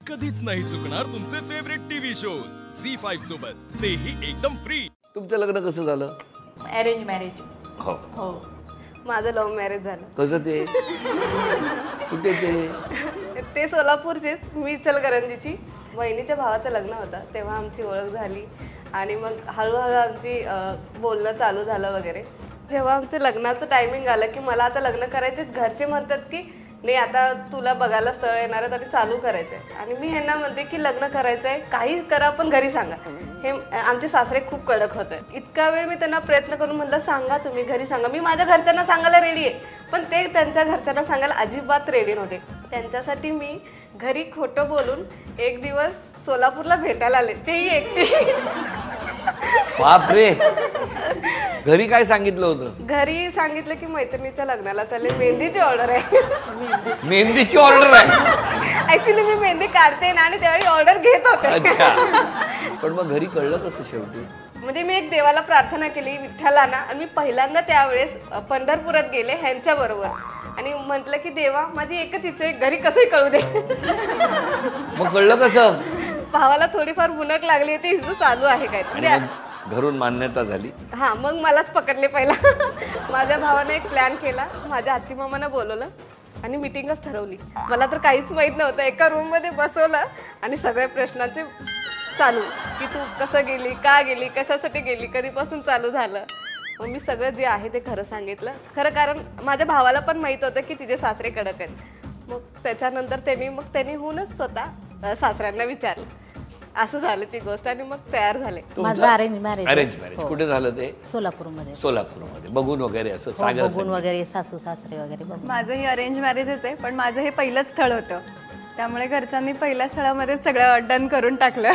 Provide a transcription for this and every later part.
कधीच नाही चुकणार तुमचे फेवरेट टीव्ही शोज झी5 सोबत, तेही एकदम फ्री। तुमचं लग्न कसं झालं? Arrange marriage. हो हो, माझं लव्ह मॅरेज झालं। कसं ते? कुठे ते सोलापूरचेच, मी इचलकरंजीची। बहिणीच्या भावाचं लग्न होतं तेव्हा आमची ओळख झाली आणि मग हळूहळू आमची बोलणं चालू झालं वगैरे। जेव्हा आमचं लग्नाचं टायमिंग आलं की मला आता लग्न करायचे, घरचे म्हणतात की नाही आता तुला बघायला स्थळ येणार आहे आणि चालू करायचंय। आणि मी ह्यांना म्हणते की लग्न करायचंय, काही करा पण घरी सांगा। हे आमचे सासरे खूप कडक होते। इतका वेळ मी त्यांना प्रयत्न करून म्हटलं सांगा तुम्ही, घरी सांगा। मी माझ्या घरच्यांना सांगायला रेडी आहे, पण ते त्यांच्या घरच्यांना सांगायला अजिबात रेडी नव्हते। त्यांच्यासाठी मी घरी खोटं बोलून एक दिवस सोलापूरला भेटायला आले, तेही एकटी। बाप रे, घरी काय सांगितलं होतं? घरी सांगितलं की मैत्रिणीच्या लग्नाला चालले, मेहंदीची ऑर्डर आहे। मेहंदीची ऑर्डर आहे? ऍक्च्युली मी मेहंदी काढते ना आणि त्यावेळी ऑर्डर घेत होते। अच्छा, पण मग घरी कळलं कसं शेवटी? म्हणजे मी एक देवाला प्रार्थना केली विठ्ठलाना, आणि मी पहिल्यांदा त्यावेळेस पंढरपुरात गेले ह्यांच्या बरोबर आणि म्हटलं की देवा माझी एकच इच्छा आहे, घरी कसंही कळू दे। मग कळलं कसं? भावाला थोडीफार भुनक लागली होती, हिचं चालू आहे काय घरून मान्यता झाली? हा, मग मलाच पकडले पहिला। माझ्या भावाने एक प्लॅन केला, माझ्या आत्तीमामांना बोलवलं आणि मीटिंगच ठरवली। मला तर काहीच माहित नव्हतं, एका रूम मध्ये बसवलं आणि सगळ्या प्रश्नांचे चालू की तू कसं गेली, का गेली, कशासाठी गेली, कधीपासून चालू झालं। मग मी सगळं जे आहे ते खरं सांगितलं, खरं, कारण माझ्या भावाला पण माहित होतं की तिचे सासरे कडक आहेत। मग त्याच्यानंतर त्यांनी होऊनच स्वतः सासऱ्यांना विचारलं, असं झालं ती गोष्ट, आणि मग तयार झाले। माझं अरेंज मॅरेज। अरेंज मॅरेज कुठे झालं ते? सोलापूरमध्ये। सोलापूरमध्ये बघून वगैरे असं सागर बघून वगैरे, सासू सासरे वगैरे बघून। माझंही अरेंज मॅरेजच आहे, पण माझं हे पहिलंच स्थळ होतं, त्यामुळे घरच्यांनी पहिल्या स्थळामध्ये सगळं डन करून टाकलं।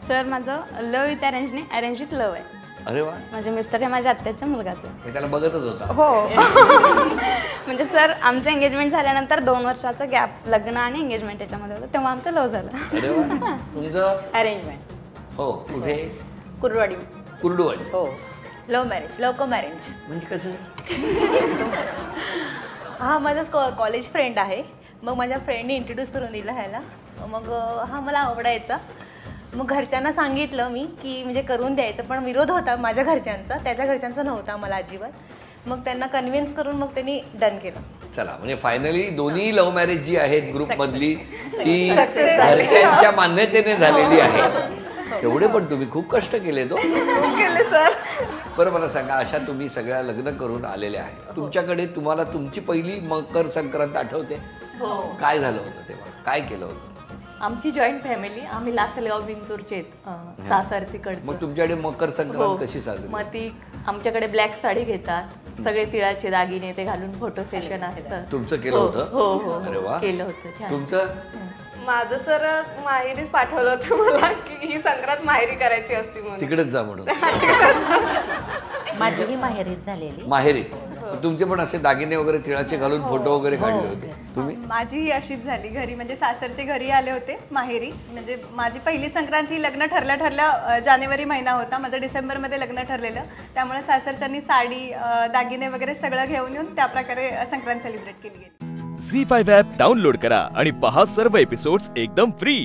सर माझं लव्ह विथ अरेंज नाही, अरेंज विथ लव्ह आहे। अरे वा, म्हणजे मिस्टर हे माझ्या आत्याच्या मुलगाचं आहे। मी त्याला बघतच होता। हो। म्हणजे सर आमचं एंगेजमेंट झाल्यानंतर 2 वर्षाचं गॅप, लग्न आणि एंगेजमेंट याच्यामध्ये होतं, तेव्हा आमचं लव्ह झालं। अरे वा, तुमचं? अरेंजमेंट। हो, कुठे? कुर्डवाडी। कुर्डुवाडी। हो। लव्ह मॅरेज, लव्ह कम अरेंज। म्हणजे कसं? हा माझा कॉलेज फ्रेंड आहे, मग माझ्या फ्रेंडने इंट्रोड्यूस करून दिला ह्याला। मग हा मला आवडायचा, मग घरच्यांना सांगितलं मी की म्हणजे करून द्यायचं, पण विरोध होता माझ्या घरच्यांचा, त्याच्या घरच्यांचा नव्हता मला अजिबात। मग त्यांना कन्व्हिन्स करून मग त्यांनी डन केलं। चला, म्हणजे फायनली दोन्ही लव्ह मॅरेज जी आहेत ग्रुप मधली ती घरच्यांच्या मान्यतेने झालेली आहे। तेवढे पण तुम्ही खूप कष्ट केले तो केले सर। बरं, मला सांगा, अशा तुम्ही सगळ्या लग्न करून आलेल्या आहे, तुमच्याकडे तुम्हाला तुमची पहिली मकर संक्रांत आठवते? काय झालं होतं तेव्हा, काय केलं होतं? आमची जॉईंट फॅमिली, आम्ही लासलगाव बिंचूरचे आहेत, सासर तिकडचं। मग तुमच्याकडे मकर संक्रांत कशी साजरी? मग ती आमच्याकडे ब्लॅक साडी घेतात, सगळे तिळाचे दागिने ते घालून फोटो सेशन आहे। तुमचं केलं होतं? हो हो, अरे वा, केलं होतं। तुमचं? माझं सर माहेरीच पाठवलं होतं मला की ही संक्रांत माहेरी करायची असती म्हणून, तिकडेच जा म्हणून। माझीही माहेरीच झालेली। माहेरीच? तुमचे पण असे दागिने वगैरे तिळाचे घालून फोटो वगैरे काढले होते तुम्ही? माझीही अशीच झाली, घरी म्हणजे सासरचे घरी आले होते माहेरी। म्हणजे माझी पहिली संक्रांती लग्न ठरल्या जानेवारी महिना होता, माझं डिसेंबरमध्ये लग्न ठरलेलं, त्यामुळे सासरच्यांनी साडी, दागिने वगैरे सगळं घेऊन येऊन त्याप्रकारे संक्रांत सेलिब्रेट केली गेली। झी5 ॲप डाउनलोड करा आणि पहा सर्व एपिसोड्स एकदम फ्री।